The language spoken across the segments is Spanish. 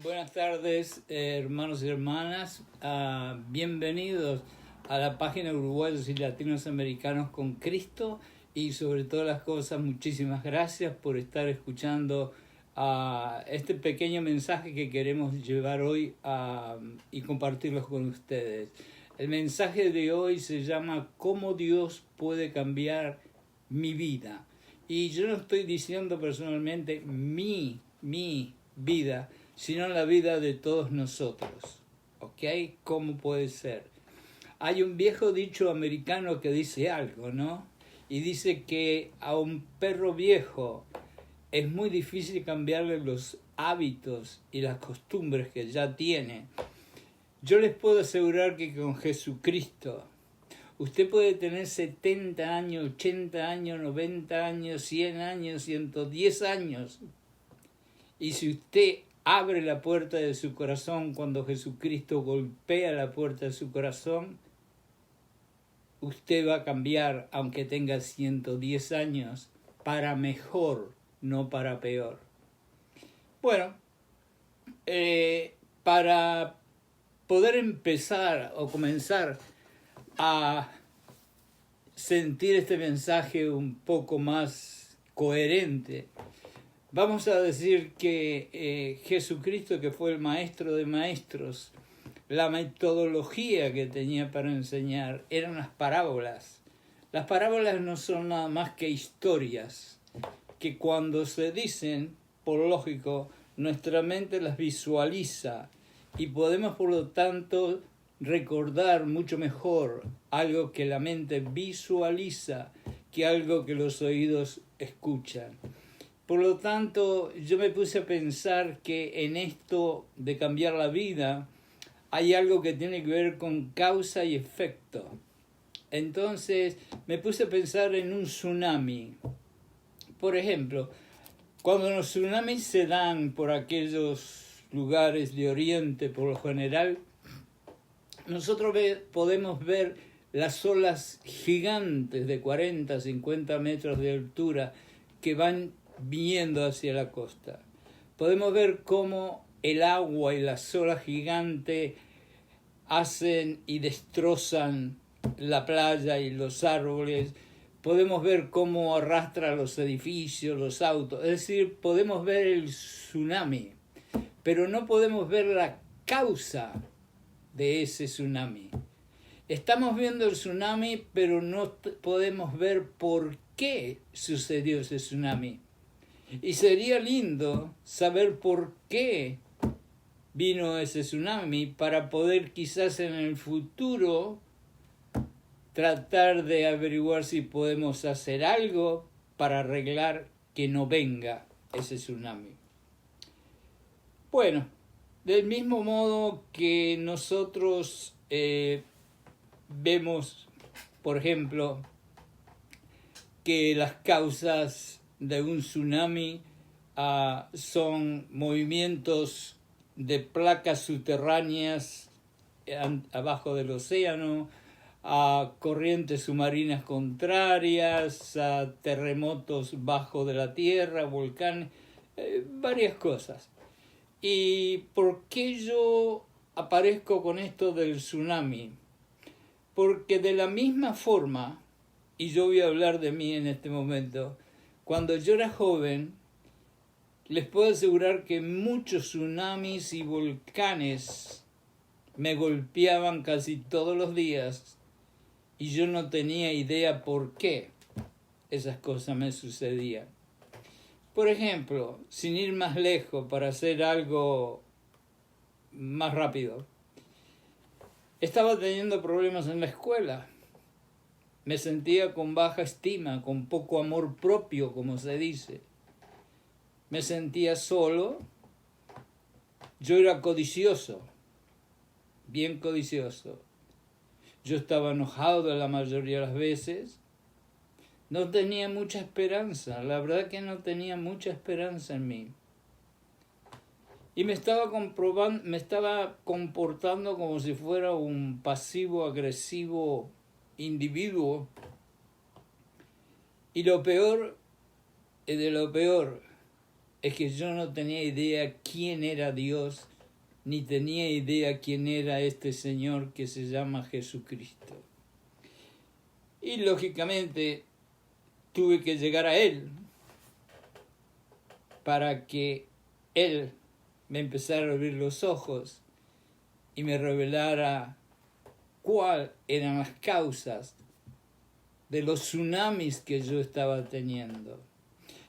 Buenas tardes, hermanos y hermanas. Bienvenidos a la página Uruguayos y Latinos Americanos con Cristo. Y sobre todas las cosas, muchísimas gracias por estar escuchando este pequeño mensaje que queremos llevar hoy y compartirlos con ustedes. El mensaje de hoy se llama ¿Cómo Dios puede cambiar mi vida? Y yo no estoy diciendo personalmente mi vida, sino la vida de todos nosotros. ¿Ok? ¿Cómo puede ser? Hay un viejo dicho americano que dice algo, ¿no? Y dice que a un perro viejo es muy difícil cambiarle los hábitos y las costumbres que ya tiene. Yo les puedo asegurar que con Jesucristo, usted puede tener 70 años, 80 años, 90 años, 100 años, 110 años. Y si usted abre la puerta de su corazón cuando Jesucristo golpea la puerta de su corazón, usted va a cambiar, aunque tenga 110 años, para mejor, no para peor. Bueno, para poder empezar o comenzar a sentir este mensaje un poco más coherente, vamos a decir que Jesucristo, que fue el maestro de maestros, la metodología que tenía para enseñar eran las parábolas. Las parábolas no son nada más que historias que cuando se dicen, por lógico, nuestra mente las visualiza y podemos por lo tanto recordar mucho mejor algo que la mente visualiza que algo que los oídos escuchan. Por lo tanto, yo me puse a pensar que en esto de cambiar la vida hay algo que tiene que ver con causa y efecto. Entonces me puse a pensar en un tsunami. Por ejemplo, cuando los tsunamis se dan por aquellos lugares de Oriente, por lo general, nosotros podemos ver las olas gigantes de 40, 50 metros de altura que van viniendo hacia la costa. Podemos ver cómo el agua y las olas gigantes hacen y destrozan la playa y los árboles. Podemos ver cómo arrastra los edificios, los autos. Es decir, podemos ver el tsunami, pero no podemos ver la causa de ese tsunami. Estamos viendo el tsunami, pero no podemos ver por qué sucedió ese tsunami. Y sería lindo saber por qué vino ese tsunami para poder quizás en el futuro tratar de averiguar si podemos hacer algo para arreglar que no venga ese tsunami. Bueno, del mismo modo que nosotros vemos, por ejemplo, que las causas de un tsunami son movimientos de placas subterráneas abajo del océano, a corrientes submarinas contrarias, a terremotos bajo de la tierra, volcanes, varias cosas. ¿Y por qué yo aparezco con esto del tsunami? Porque de la misma forma, y yo voy a hablar de mí en este momento, cuando yo era joven, les puedo asegurar que muchos tsunamis y volcanes me golpeaban casi todos los días y yo no tenía idea por qué esas cosas me sucedían. Por ejemplo, sin ir más lejos para hacer algo más rápido, estaba teniendo problemas en la escuela. Me sentía con baja estima, con poco amor propio, como se dice. Me sentía solo. Yo era codicioso, bien codicioso. Yo estaba enojado la mayoría de las veces. No tenía mucha esperanza, la verdad que no tenía mucha esperanza en mí. Y me estaba comportando como si fuera un pasivo-agresivo individuo. Y lo peor de lo peor es que yo no tenía idea quién era Dios, ni tenía idea quién era este Señor que se llama Jesucristo. Y lógicamente tuve que llegar a Él para que Él me empezara a abrir los ojos y me revelara cuáles eran las causas de los tsunamis que yo estaba teniendo.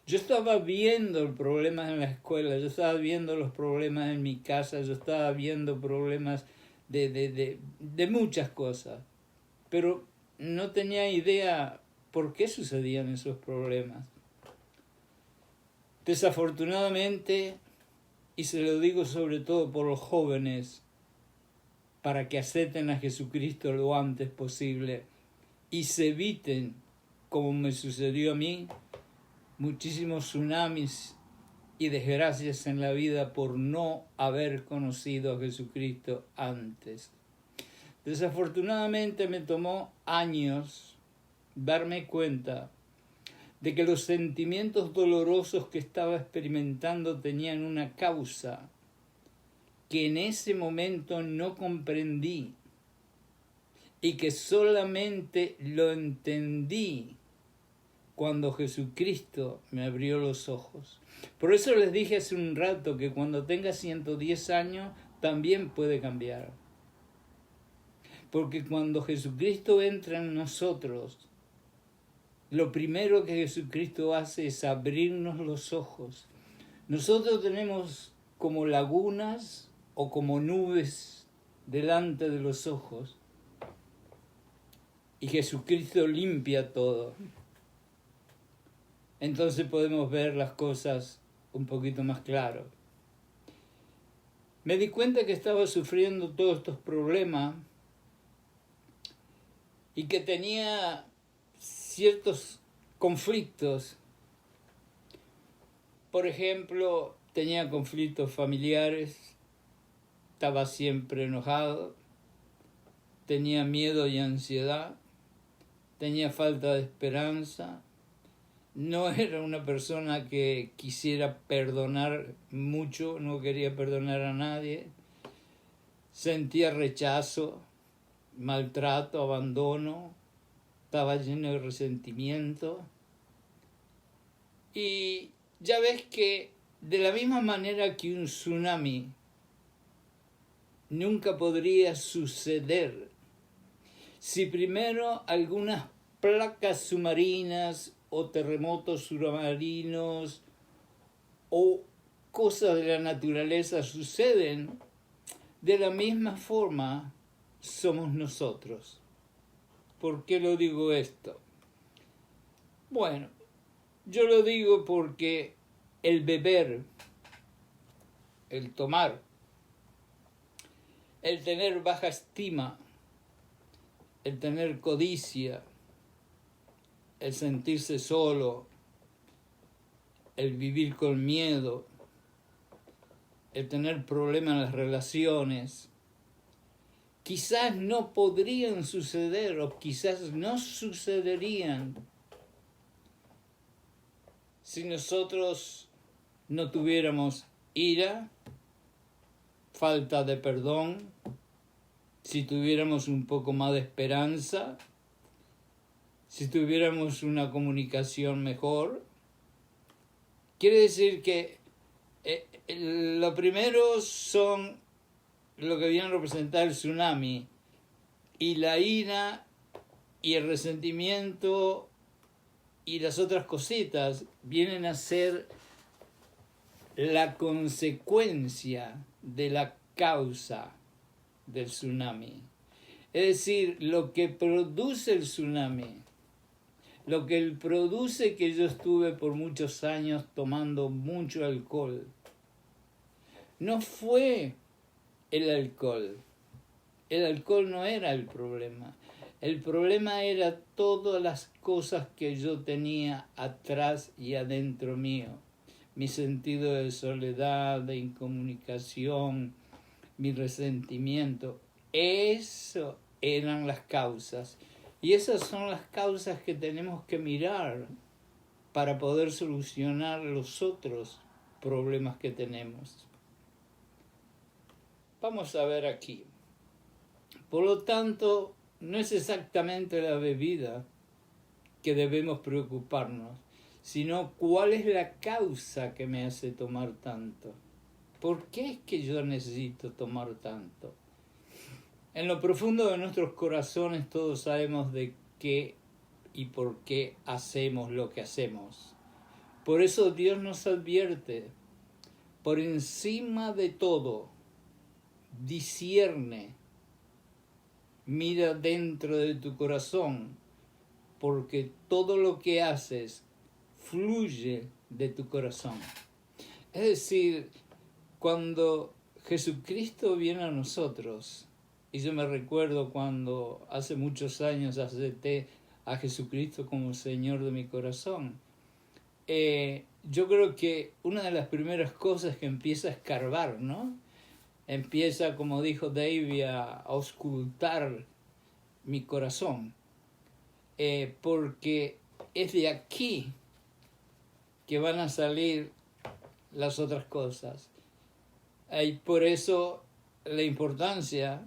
Yo estaba viendo los problemas en la escuela, yo estaba viendo los problemas en mi casa, yo estaba viendo problemas de muchas cosas, pero no tenía idea por qué sucedían esos problemas. Desafortunadamente, y se lo digo sobre todo por los jóvenes, para que acepten a Jesucristo lo antes posible y se eviten, como me sucedió a mí, muchísimos tsunamis y desgracias en la vida por no haber conocido a Jesucristo antes. Desafortunadamente me tomó años darme cuenta de que los sentimientos dolorosos que estaba experimentando tenían una causa que en ese momento no comprendí y que solamente lo entendí cuando Jesucristo me abrió los ojos. Por eso les dije hace un rato que cuando tenga 110 años también puede cambiar. Porque cuando Jesucristo entra en nosotros, lo primero que Jesucristo hace es abrirnos los ojos. Nosotros tenemos como lagunas o como nubes delante de los ojos y Jesucristo limpia todo. Entonces podemos ver las cosas un poquito más claro. Me di cuenta que estaba sufriendo todos estos problemas y que tenía ciertos conflictos. Por ejemplo, tenía conflictos familiares, estaba siempre enojado, tenía miedo y ansiedad, tenía falta de esperanza, no era una persona que quisiera perdonar mucho, no quería perdonar a nadie, sentía rechazo, maltrato, abandono, estaba lleno de resentimiento. Y ya ves que de la misma manera que un tsunami nunca podría suceder si primero algunas placas submarinas o terremotos submarinos o cosas de la naturaleza suceden, de la misma forma somos nosotros. ¿Por qué lo digo esto? Bueno, yo lo digo porque el beber, el tomar, el tener baja estima, el tener codicia, el sentirse solo, el vivir con miedo, el tener problemas en las relaciones, quizás no podrían suceder o quizás no sucederían si nosotros no tuviéramos ira, falta de perdón, si tuviéramos un poco más de esperanza, si tuviéramos una comunicación mejor. Quiere decir que lo primero son lo que viene a representar el tsunami, y la ira y el resentimiento y las otras cositas vienen a ser la consecuencia de la causa del tsunami. Es decir, lo que produce el tsunami, lo que produce que yo estuve por muchos años tomando mucho alcohol, no fue el alcohol. El alcohol no era el problema. El problema era todas las cosas que yo tenía atrás y adentro mío. Mi sentido de soledad, de incomunicación, mi resentimiento. Eso eran las causas. Y esas son las causas que tenemos que mirar para poder solucionar los otros problemas que tenemos. Vamos a ver aquí. Por lo tanto, no es exactamente la bebida que debemos preocuparnos, sino cuál es la causa que me hace tomar tanto. ¿Por qué es que yo necesito tomar tanto? En lo profundo de nuestros corazones todos sabemos de qué y por qué hacemos lo que hacemos. Por eso Dios nos advierte, por encima de todo, discierne, mira dentro de tu corazón, porque todo lo que haces fluye de tu corazón. Es decir, cuando Jesucristo viene a nosotros, y yo me recuerdo cuando hace muchos años acepté a Jesucristo como Señor de mi corazón, yo creo que una de las primeras cosas que empieza a escarbar, ¿no? Empieza, como dijo David, a auscultar mi corazón, porque es de aquí que van a salir las otras cosas. Y por eso la importancia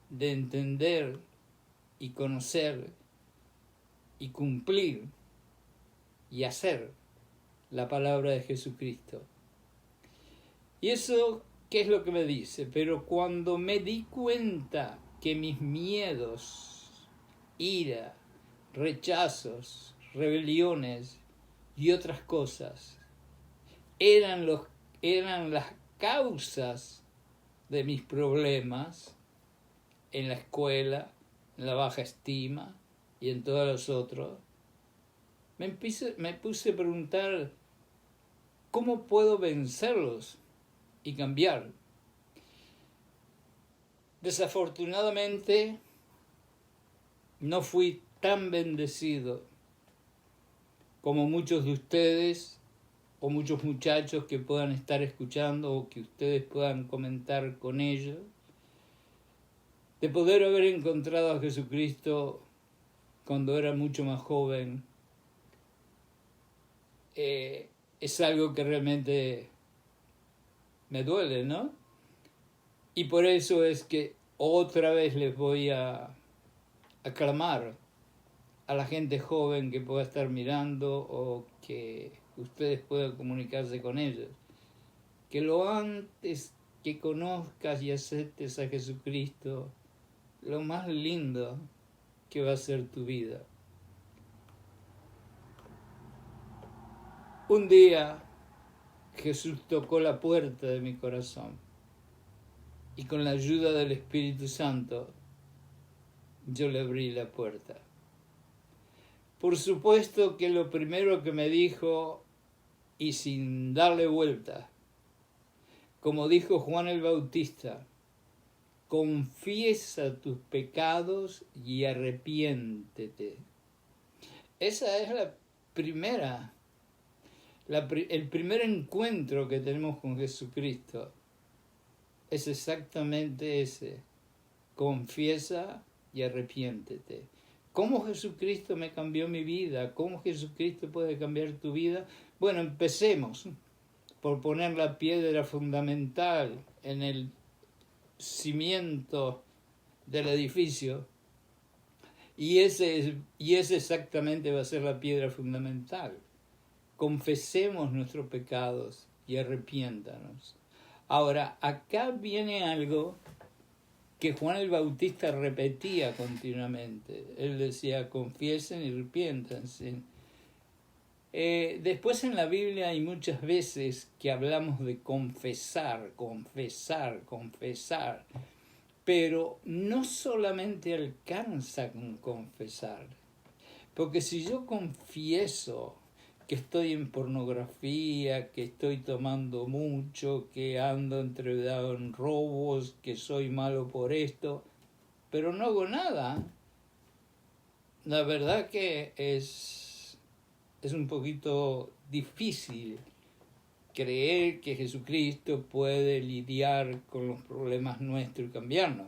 de entender y conocer y cumplir y hacer la palabra de Jesucristo. Y eso, ¿qué es lo que me dice? Pero cuando me di cuenta que mis miedos, ira, rechazos, rebeliones y otras cosas eran las causas de mis problemas en la escuela, en la baja estima y en todos los otros, me puse a preguntar cómo puedo vencerlos y cambiar. Desafortunadamente, no fui tan bendecido como muchos de ustedes o muchos muchachos que puedan estar escuchando o que ustedes puedan comentar con ellos, de poder haber encontrado a Jesucristo cuando era mucho más joven. Es algo que realmente me duele, ¿no? Y por eso es que otra vez les voy a clamar a la gente joven que pueda estar mirando o que ustedes puedan comunicarse con ellos, que lo antes que conozcas y aceptes a Jesucristo, lo más lindo que va a ser tu vida. Un día Jesús tocó la puerta de mi corazón y con la ayuda del Espíritu Santo yo le abrí la puerta. Por supuesto que lo primero que me dijo, y sin darle vuelta, como dijo Juan el Bautista, confiesa tus pecados y arrepiéntete. Esa es el primer encuentro que tenemos con Jesucristo. Es exactamente ese. Confiesa y arrepiéntete. ¿Cómo Jesucristo me cambió mi vida? ¿Cómo Jesucristo puede cambiar tu vida? Bueno, empecemos por poner la piedra fundamental en el cimiento del edificio. Y ese exactamente va a ser la piedra fundamental. Confesemos nuestros pecados y arrepiéntanos. Ahora, acá viene algo que Juan el Bautista repetía continuamente. Él decía, confiesen y arrepiéntanse. Después en la Biblia hay muchas veces que hablamos de confesar, pero no solamente alcanza con confesar, porque si yo confieso que estoy en pornografía, que estoy tomando mucho, que ando enredado en robos, que soy malo por esto, pero no hago nada, la verdad que es un poquito difícil creer que Jesucristo puede lidiar con los problemas nuestros y cambiarnos.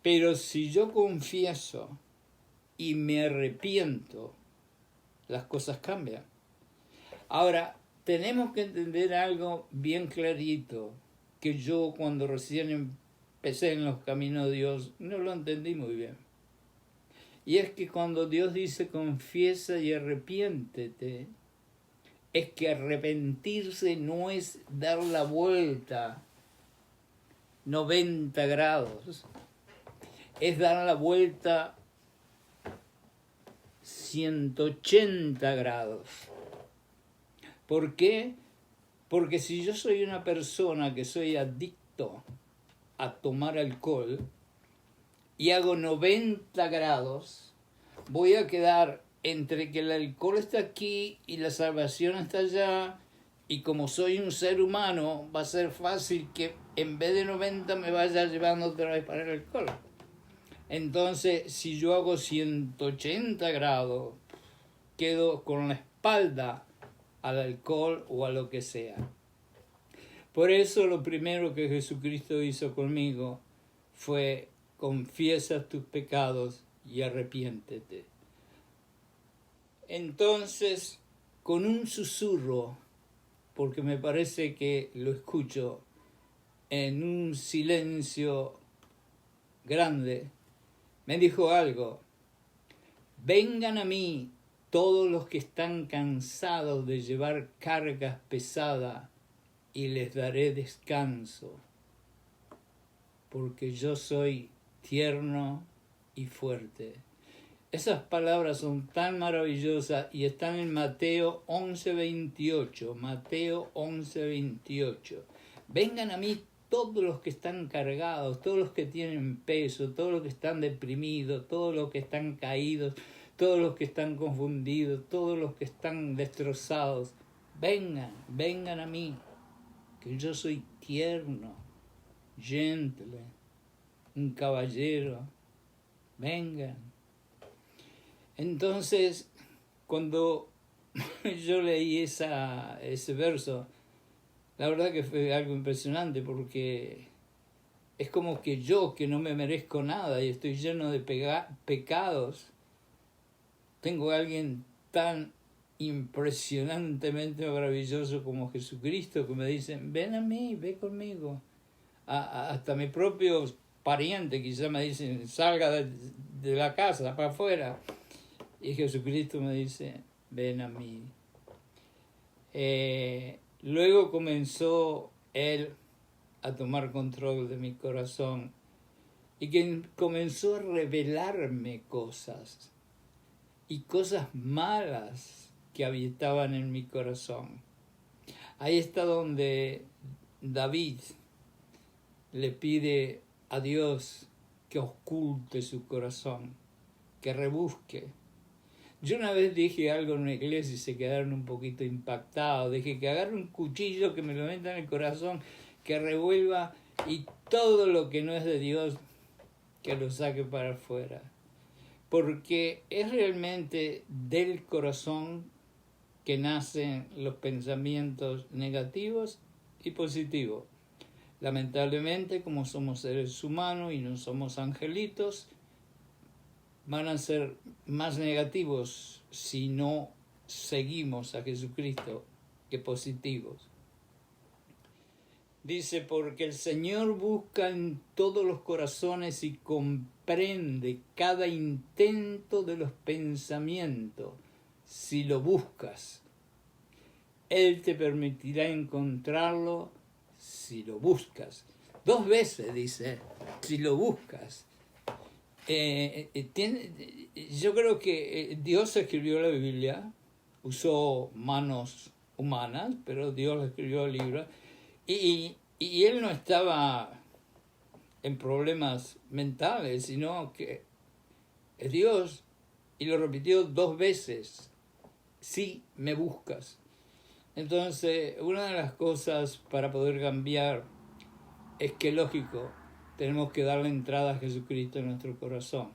Pero si yo confieso y me arrepiento, las cosas cambian. Ahora, tenemos que entender algo bien clarito, que yo cuando recién empecé en los caminos de Dios no lo entendí muy bien. Y es que cuando Dios dice confiesa y arrepiéntete, es que arrepentirse no es dar la vuelta 90 grados, es dar la vuelta 180 grados. ¿Por qué? Porque si yo soy una persona que soy adicto a tomar alcohol y hago 90 grados, voy a quedar entre que el alcohol está aquí y la salvación está allá, y como soy un ser humano, va a ser fácil que en vez de 90 me vaya llevando otra vez para el alcohol. Entonces, si yo hago 180 grados, quedo con la espalda al alcohol o a lo que sea. Por eso lo primero que Jesucristo hizo conmigo fue: confiesa tus pecados y arrepiéntete. Entonces, con un susurro, porque me parece que lo escucho en un silencio grande, me dijo algo: vengan a mí todos los que están cansados de llevar cargas pesadas y les daré descanso, porque yo soy tierno y fuerte. Esas palabras son tan maravillosas y están en Mateo 11:28. Mateo 11:28. Vengan a mí todos los que están cargados, todos los que tienen peso, todos los que están deprimidos, todos los que están caídos, todos los que están confundidos, todos los que están destrozados. Vengan a mí, que yo soy tierno, gentle, un caballero. Vengan. Entonces, cuando yo leí ese verso, la verdad que fue algo impresionante, porque es como que yo, que no me merezco nada y estoy lleno de pecados, tengo a alguien tan impresionantemente maravilloso como Jesucristo, que me dice: ven a mí, ve conmigo. Hasta mis propios parientes quizás me dicen: salga de la casa para afuera. Y Jesucristo me dice: ven a mí. Luego comenzó Él a tomar control de mi corazón y que comenzó a revelarme cosas y cosas malas que habitaban en mi corazón. Ahí está donde David le pide a Dios que oculte su corazón, que rebusque. Yo una vez dije algo en una iglesia y se quedaron un poquito impactados. Dije que agarre un cuchillo, que me lo meta en el corazón, que revuelva, y todo lo que no es de Dios, que lo saque para afuera. Porque es realmente del corazón que nacen los pensamientos negativos y positivos. Lamentablemente, como somos seres humanos y no somos angelitos, van a ser más negativos si no seguimos a Jesucristo que positivos. Dice: porque el Señor busca en todos los corazones y comprende cada intento de los pensamientos. Si lo buscas, Él te permitirá encontrarlo si lo buscas. 2 veces dice: si lo buscas. Yo creo que Dios escribió la Biblia, usó manos humanas, pero Dios escribió el libro, y Él no estaba en problemas mentales, sino que es Dios, y lo repitió 2 veces: si me buscas. Entonces, una de las cosas para poder cambiar es que, lógico, tenemos que darle entrada a Jesucristo en nuestro corazón.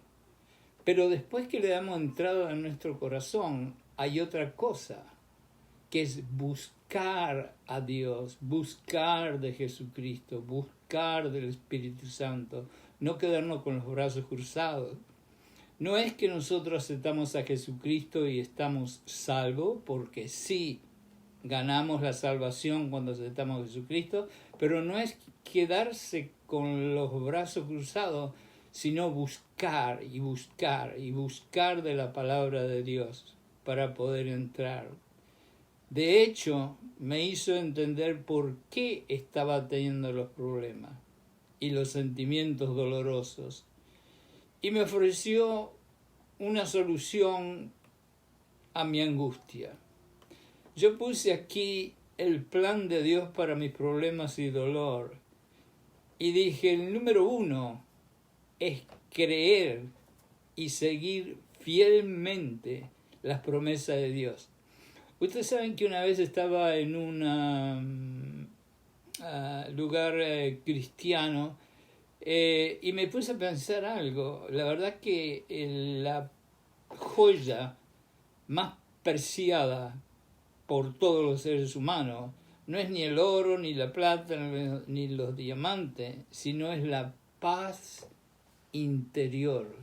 Pero después que le damos entrada a nuestro corazón, hay otra cosa, que es buscar a Dios, buscar de Jesucristo, buscar del Espíritu Santo, no quedarnos con los brazos cruzados. No es que nosotros aceptamos a Jesucristo y estamos salvos, porque sí, ganamos la salvación cuando aceptamos a Jesucristo, pero no es quedarse con los brazos cruzados, sino buscar y buscar y buscar de la palabra de Dios para poder entrar. De hecho, me hizo entender por qué estaba teniendo los problemas y los sentimientos dolorosos. Y me ofreció una solución a mi angustia. Yo puse aquí el plan de Dios para mis problemas y dolor. Y dije, el número 1 es creer y seguir fielmente las promesas de Dios. Ustedes saben que una vez estaba en un lugar cristiano y me puse a pensar algo. La verdad que la joya más preciada por todos los seres humanos no es ni el oro, ni la plata, ni los diamantes, sino es la paz interior.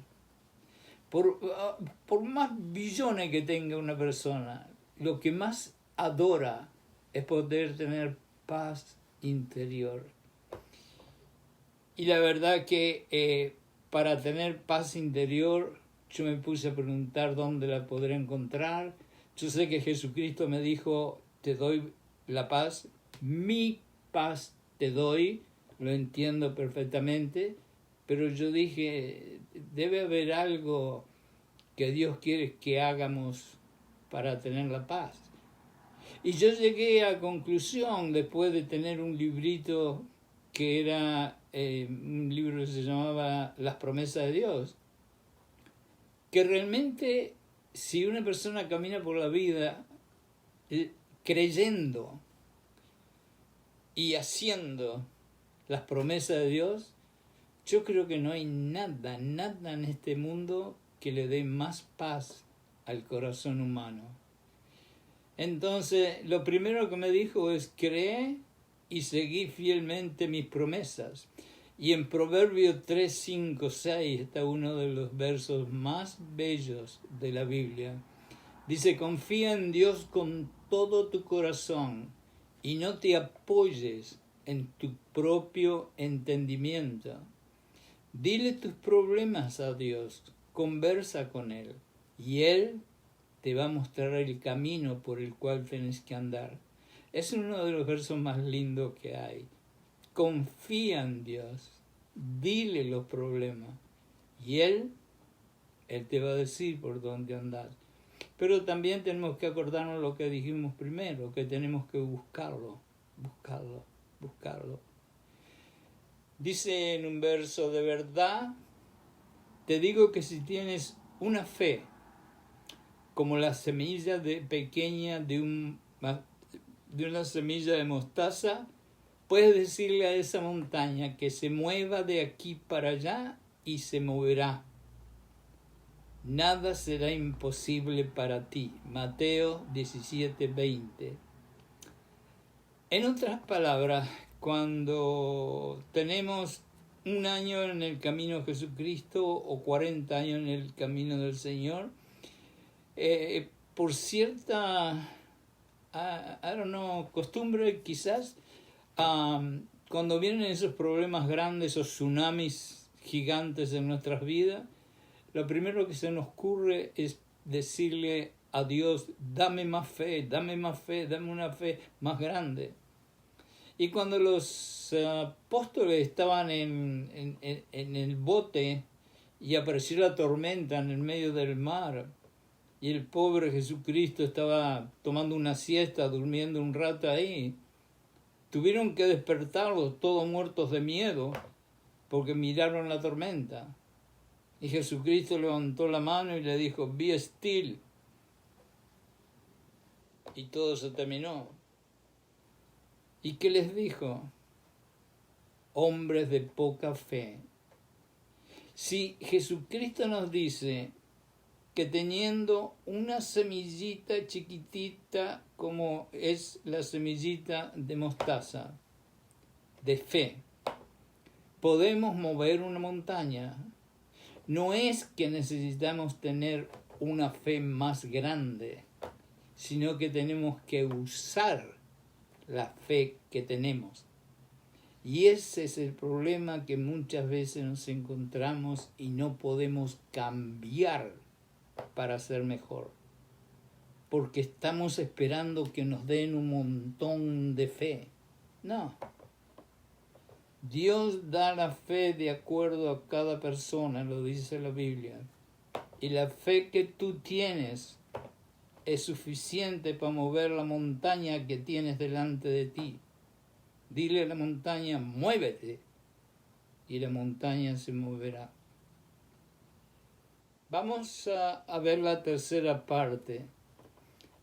Por más billones que tenga una persona, lo que más adora es poder tener paz interior. Y la verdad que para tener paz interior, yo me puse a preguntar dónde la podré encontrar. Yo sé que Jesucristo me dijo, te doy la paz, mi paz te doy, lo entiendo perfectamente, pero yo dije, debe haber algo que Dios quiere que hagamos para tener la paz. Y yo llegué a conclusión, después de tener un librito que era un libro que se llamaba Las promesas de Dios, que realmente si una persona camina por la vida creyendo y haciendo las promesas de Dios, yo creo que no hay nada en este mundo que le dé más paz al corazón humano. Entonces, lo primero que me dijo es, cree y seguí fielmente mis promesas. Y en Proverbios 3, 5, 6 está uno de los versos más bellos de la Biblia. Dice, confía en Dios con todo tu corazón y no te apoyes en tu propio entendimiento. Dile tus problemas a Dios, conversa con Él y Él te va a mostrar el camino por el cual tienes que andar. Es uno de los versos más lindos que hay. Confía en Dios, dile los problemas y Él te va a decir por dónde andar. Pero también tenemos que acordarnos lo que dijimos primero, que tenemos que buscarlo. Dice en un verso, de verdad, te digo que si tienes una fe como la semilla pequeña de una semilla de mostaza, puedes decirle a esa montaña que se mueva de aquí para allá y se moverá. Nada será imposible para ti. Mateo 17:20. En otras palabras, cuando tenemos un año en el camino de Jesucristo o 40 años en el camino del Señor, por cierta, costumbre quizás, cuando vienen esos problemas grandes o tsunamis gigantes en nuestras vidas, lo primero que se nos ocurre es decirle a Dios, dame una fe más grande. Y cuando los apóstoles estaban en el bote y apareció la tormenta en el medio del mar, y el pobre Jesucristo estaba tomando una siesta, durmiendo un rato ahí, tuvieron que despertarlos todos muertos de miedo porque miraron la tormenta. Y Jesucristo levantó la mano y le dijo, be still. Y todo se terminó. ¿Y qué les dijo? Hombres de poca fe. Si Jesucristo nos dice que teniendo una semillita chiquitita como es la semillita de mostaza, de fe, podemos mover una montaña, no es que necesitamos tener una fe más grande, sino que tenemos que usar la fe que tenemos. Y ese es el problema que muchas veces nos encontramos y no podemos cambiar para ser mejor. Porque estamos esperando que nos den un montón de fe. No. Dios da la fe de acuerdo a cada persona, lo dice la Biblia. Y la fe que tú tienes es suficiente para mover la montaña que tienes delante de ti. Dile a la montaña, muévete, y la montaña se moverá. Vamos a ver la tercera parte.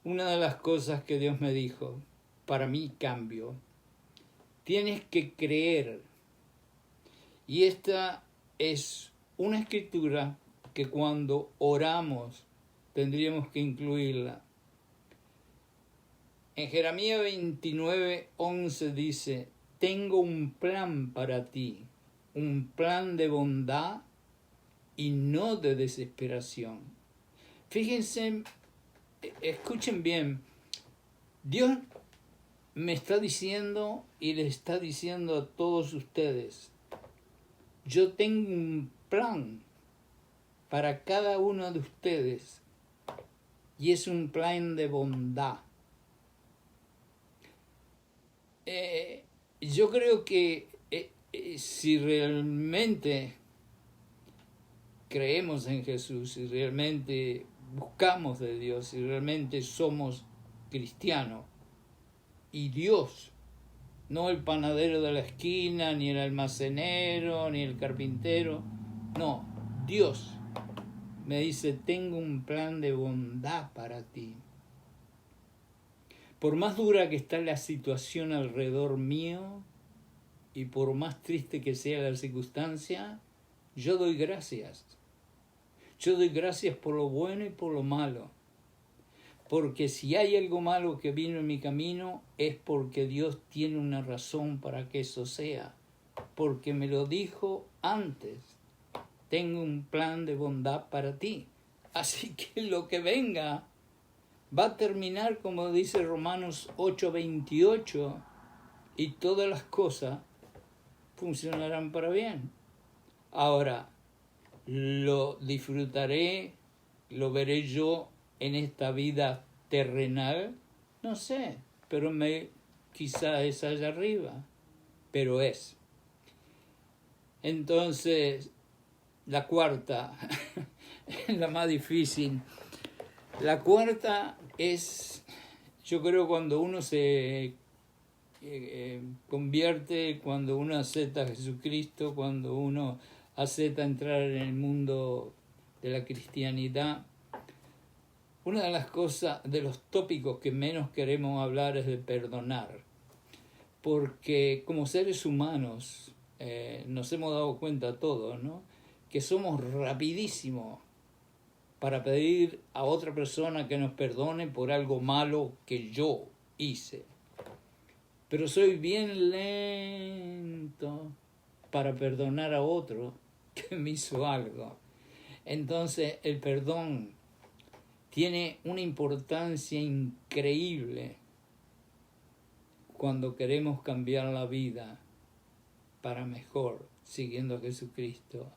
Una de las cosas que Dios me dijo, para mí cambio, tienes que creer. Y esta es una escritura que cuando oramos tendríamos que incluirla. En Jeremías 29:11 dice, tengo un plan para ti, un plan de bondad y no de desesperación. Fíjense, escuchen bien, Dios me está diciendo y le está diciendo a todos ustedes, yo tengo un plan para cada uno de ustedes y es un plan de bondad. Yo creo que si realmente creemos en Jesús, si realmente buscamos de Dios, si realmente somos cristianos, y Dios, no el panadero de la esquina, ni el almacenero, ni el carpintero, no, Dios me dice, tengo un plan de bondad para ti. Por más dura que está la situación alrededor mío y por más triste que sea la circunstancia, yo doy gracias. Yo doy gracias por lo bueno y por lo malo. Porque si hay algo malo que vino en mi camino, es porque Dios tiene una razón para que eso sea. Porque me lo dijo antes. Tengo un plan de bondad para ti. Así que lo que venga va a terminar como dice Romanos 8:28 y todas las cosas funcionarán para bien. Ahora, lo disfrutaré, lo veré yo en esta vida terrenal, no sé, pero quizá es allá arriba, pero es. Entonces, la cuarta, la más difícil. La cuarta es, yo creo, cuando uno se convierte, cuando uno acepta a Jesucristo, cuando uno acepta entrar en el mundo de la cristianidad. Una de las cosas, de los tópicos que menos queremos hablar es de perdonar, porque como seres humanos nos hemos dado cuenta todos, ¿no?, que somos rapidísimos para pedir a otra persona que nos perdone por algo malo que yo hice. Pero soy bien lento para perdonar a otro que me hizo algo. Entonces el perdón tiene una importancia increíble cuando queremos cambiar la vida para mejor, siguiendo a Jesucristo.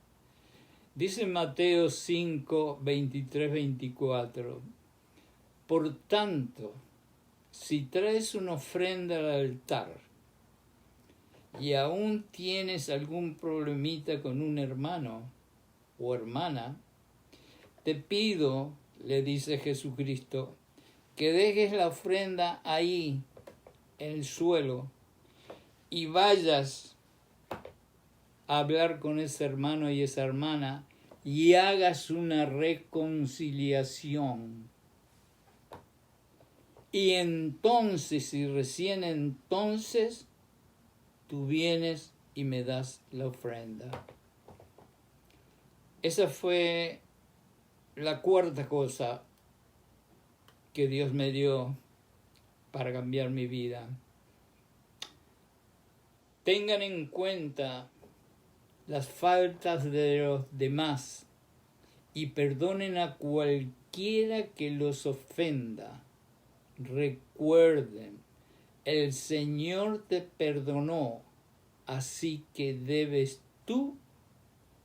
Dice Mateo 5, 23, 24, por tanto, si traes una ofrenda al altar y aún tienes algún problemita con un hermano o hermana, te pido, le dice Jesucristo, que dejes la ofrenda ahí, en el suelo, y vayas a hablar con ese hermano y esa hermana y hagas una reconciliación. Y entonces, y recién entonces, tú vienes y me das la ofrenda. Esa fue la cuarta cosa que Dios me dio para cambiar mi vida. Tengan en cuenta las faltas de los demás y perdonen a cualquiera que los ofenda. recuerden, el Señor te perdonó, así que debes tú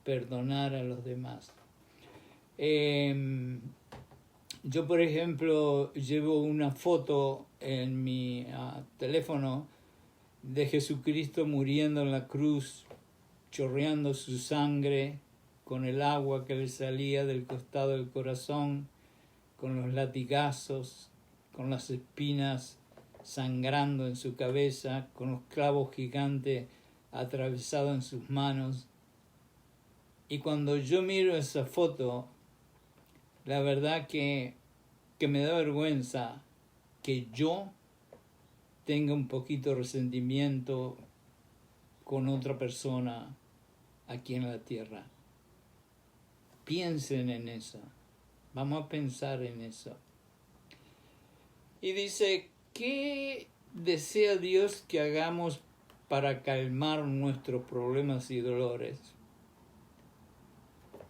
perdonar a los demás. Yo, por ejemplo, llevo una foto en mi teléfono de Jesucristo muriendo en la cruz, chorreando su sangre con el agua que le salía del costado del corazón, con los latigazos, con las espinas sangrando en su cabeza, con los clavos gigantes atravesados en sus manos. Y cuando yo miro esa foto, la verdad que me da vergüenza que yo tenga un poquito de resentimiento con otra persona aquí en la tierra. Piensen en eso. Vamos a pensar en eso. Y dice, ¿qué desea Dios que hagamos para calmar nuestros problemas y dolores?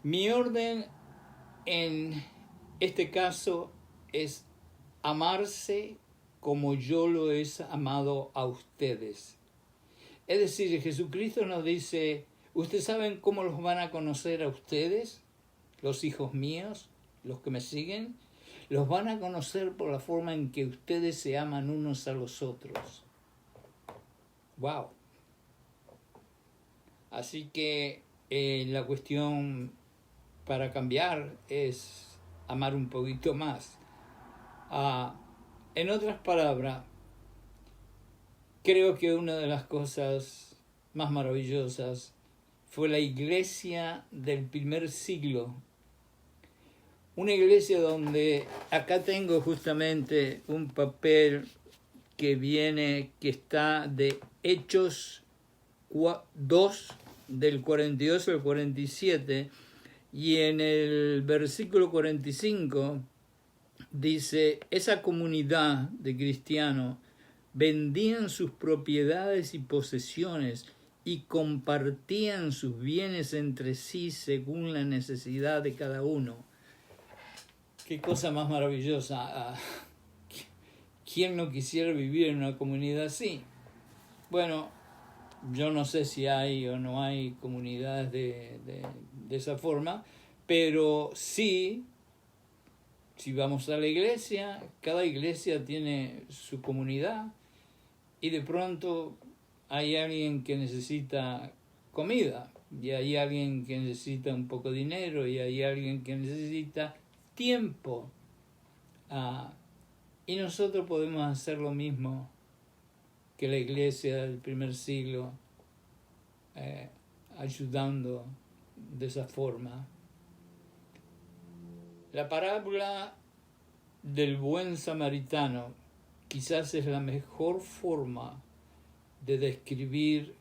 Mi orden en este caso es amarse como yo lo he amado a ustedes. Es decir, Jesucristo nos dice, ¿ustedes saben cómo los van a conocer a ustedes, los hijos míos, los que me siguen? Los van a conocer por la forma en que ustedes se aman unos a los otros. ¡Wow! Así que la cuestión para cambiar es amar un poquito más. En otras palabras, creo que una de las cosas más maravillosas fue la iglesia del primer siglo. Una iglesia donde, acá tengo justamente un papel que está de Hechos 2, del 42 al 47, y en el versículo 45 dice, esa comunidad de cristianos vendían sus propiedades y posesiones y compartían sus bienes entre sí según la necesidad de cada uno. Qué cosa más maravillosa. ¿Quién no quisiera vivir en una comunidad así? Bueno, yo no sé si hay o no hay comunidades de esa forma, pero sí, si vamos a la iglesia, cada iglesia tiene su comunidad y de pronto hay alguien que necesita comida y hay alguien que necesita un poco de dinero y hay alguien que necesita tiempo. Y nosotros podemos hacer lo mismo que la iglesia del primer siglo, ayudando de esa forma. La parábola del buen samaritano quizás es la mejor forma de describir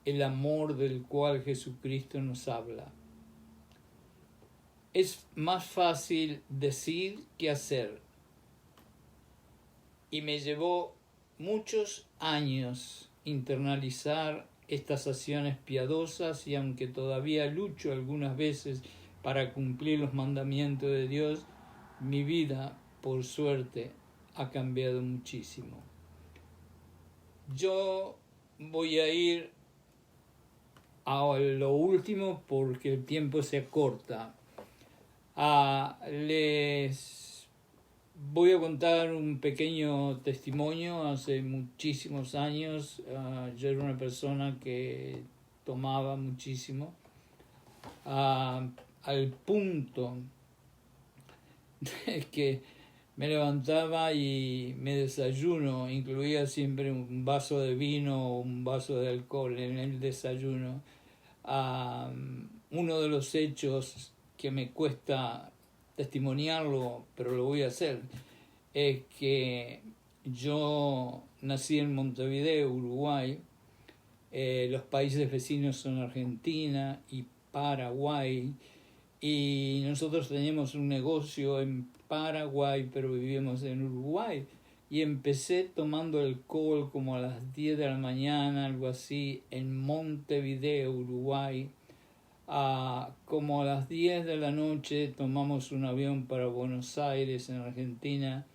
el amor del cual Jesucristo nos habla. Es más fácil decir que hacer, y me llevó muchos años internalizar estas acciones piadosas, y aunque todavía lucho algunas veces para cumplir los mandamientos de Dios, mi vida, por suerte, ha cambiado muchísimo. Yo voy a ir a lo último porque el tiempo se acorta. Les voy a contar un pequeño testimonio. Hace muchísimos años yo era una persona que tomaba muchísimo, al punto de que me levantaba y me desayuno, incluía siempre un vaso de vino o un vaso de alcohol en el desayuno. Uno de los hechos que me cuesta testimoniarlo, pero lo voy a hacer, es que yo nací en Montevideo, Uruguay. Los países vecinos son Argentina y Paraguay, y nosotros teníamos un negocio en Paraguay, pero vivíamos en Uruguay. Y empecé tomando alcohol como a las 10 de la mañana, algo así, en Montevideo, Uruguay. Como a las 10 de la noche tomamos un avión para Buenos Aires, en Argentina,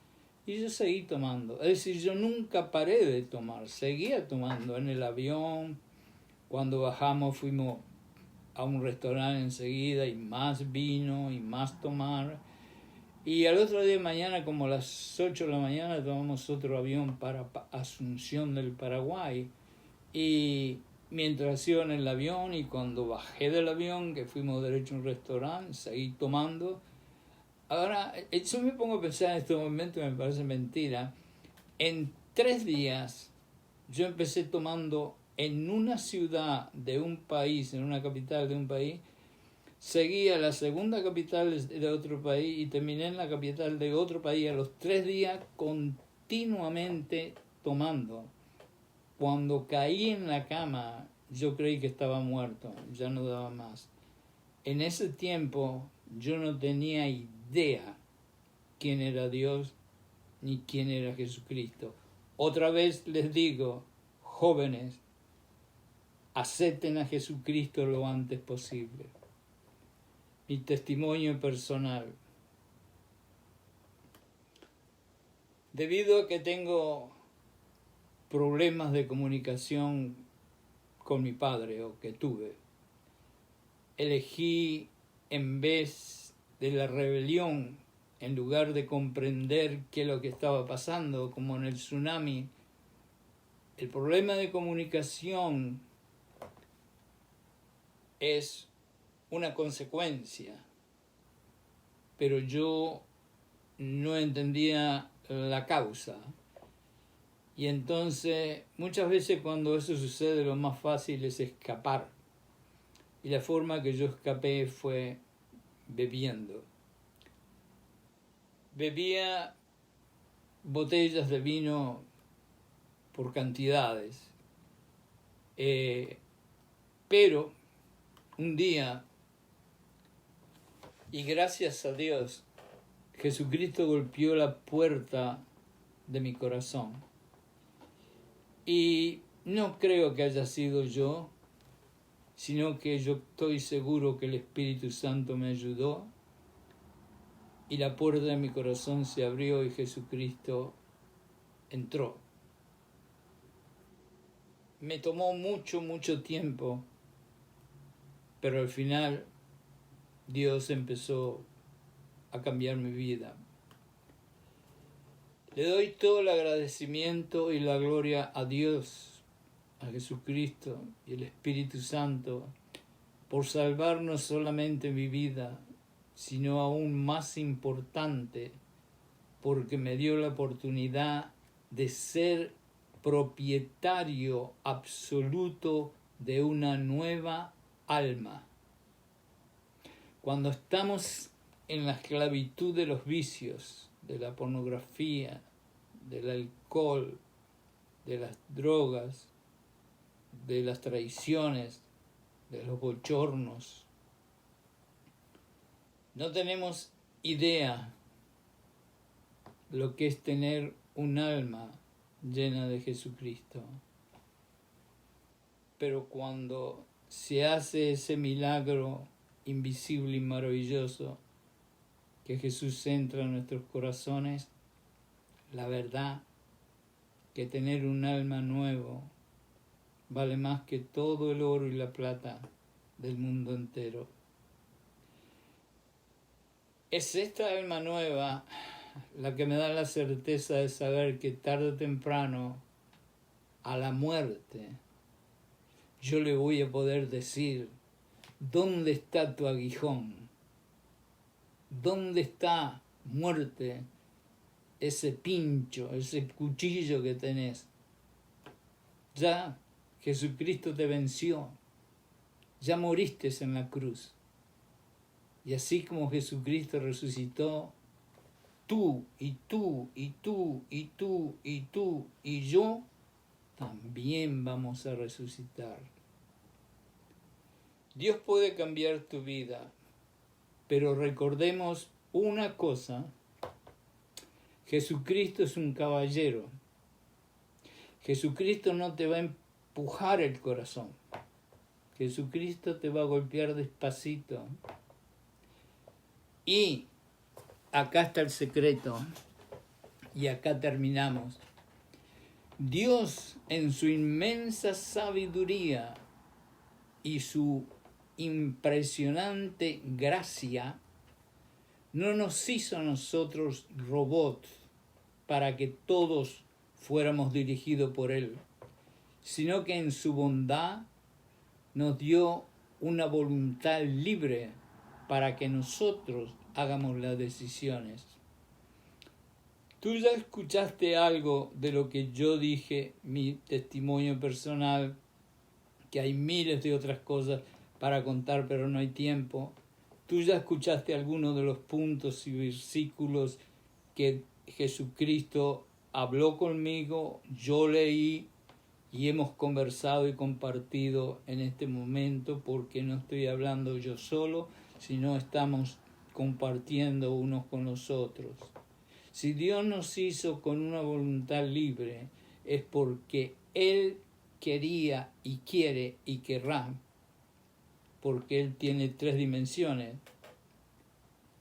Y yo seguí tomando. Es decir, yo nunca paré de tomar, seguía tomando en el avión. Cuando bajamos fuimos a un restaurante enseguida y más vino y más tomar. Y al otro día de mañana, como a las 8 de la mañana, tomamos otro avión para Asunción del Paraguay. Y mientras iba en el avión y cuando bajé del avión, que fuimos derecho a un restaurante, seguí tomando. Ahora, yo me pongo a pensar en este momento y me parece mentira. En 3 días yo empecé tomando en una ciudad de un país, en una capital de un país, seguí a la segunda capital de otro país y terminé en la capital de otro país a los 3 días continuamente tomando. Cuando caí en la cama, yo creí que estaba muerto, ya no daba más. En ese tiempo yo no tenía idea quién era Dios ni quién era Jesucristo. Otra vez les digo, jóvenes, acepten a Jesucristo lo antes posible. Mi testimonio personal. Debido a que tengo problemas de comunicación con mi padre, o que tuve, elegí, en vez de la rebelión, en lugar de comprender qué es lo que estaba pasando, como en el tsunami, el problema de comunicación es una consecuencia, pero yo no entendía la causa. Y entonces, muchas veces cuando eso sucede, lo más fácil es escapar. Y la forma que yo escapé fue bebiendo. Bebía botellas de vino por cantidades. Pero un día, y gracias a Dios, Jesucristo golpeó la puerta de mi corazón. Y no creo que haya sido yo, sino que yo estoy seguro que el Espíritu Santo me ayudó y la puerta de mi corazón se abrió y Jesucristo entró. Me tomó mucho tiempo, pero al final Dios empezó a cambiar mi vida. Le doy todo el agradecimiento y la gloria a Dios, a Jesucristo y el Espíritu Santo por salvar no solamente mi vida, sino aún más importante, porque me dio la oportunidad de ser propietario absoluto de una nueva alma. Cuando estamos en la esclavitud de los vicios, de la pornografía, del alcohol, de las drogas, de las traiciones, de los bochornos, no tenemos idea lo que es tener un alma llena de Jesucristo. Pero cuando se hace ese milagro invisible y maravilloso, que Jesús entra en nuestros corazones, la verdad que tener un alma nuevo vale más que todo el oro y la plata del mundo entero. Es esta alma nueva la que me da la certeza de saber que tarde o temprano, a la muerte, yo le voy a poder decir: ¿dónde está tu aguijón? ¿Dónde está, muerte, ese pincho, ese cuchillo que tenés? Ya Jesucristo te venció, ya moriste en la cruz. Y así como Jesucristo resucitó, tú y tú y tú y tú y tú y yo también vamos a resucitar. Dios puede cambiar tu vida, pero recordemos una cosa: Jesucristo es un caballero. Jesucristo no te va a empujar el corazón. Jesucristo te va a golpear despacito. Y acá está el secreto. Y acá terminamos. Dios, en su inmensa sabiduría y su impresionante gracia, no nos hizo a nosotros robots para que todos fuéramos dirigidos por Él, sino que en su bondad nos dio una voluntad libre para que nosotros hagamos las decisiones. Tú ya escuchaste algo de lo que yo dije, mi testimonio personal, que hay miles de otras cosas para contar, pero no hay tiempo. Tú ya escuchaste algunos de los puntos y versículos que Jesucristo habló conmigo, yo leí y hemos conversado y compartido en este momento, porque no estoy hablando yo solo, sino estamos compartiendo unos con los otros. Si Dios nos hizo con una voluntad libre, es porque Él quería y quiere y querrá, porque Él tiene 3 dimensiones,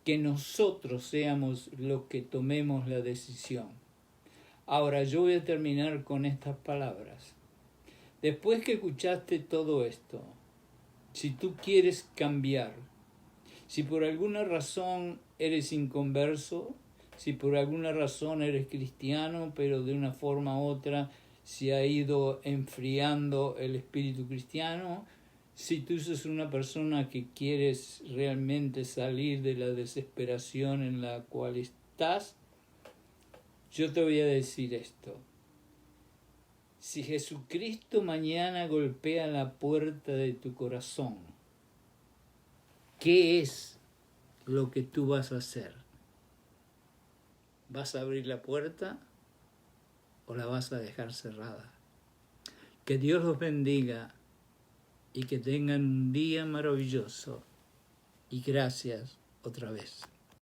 que nosotros seamos los que tomemos la decisión. Ahora yo voy a terminar con estas palabras. Después que escuchaste todo esto, si tú quieres cambiar, si por alguna razón eres inconverso, si por alguna razón eres cristiano, pero de una forma u otra se ha ido enfriando el espíritu cristiano, si tú sos una persona que quieres realmente salir de la desesperación en la cual estás, yo te voy a decir esto. Si Jesucristo mañana golpea la puerta de tu corazón, ¿qué es lo que tú vas a hacer? ¿Vas a abrir la puerta o la vas a dejar cerrada? Que Dios los bendiga y que tengan un día maravilloso. Y gracias otra vez.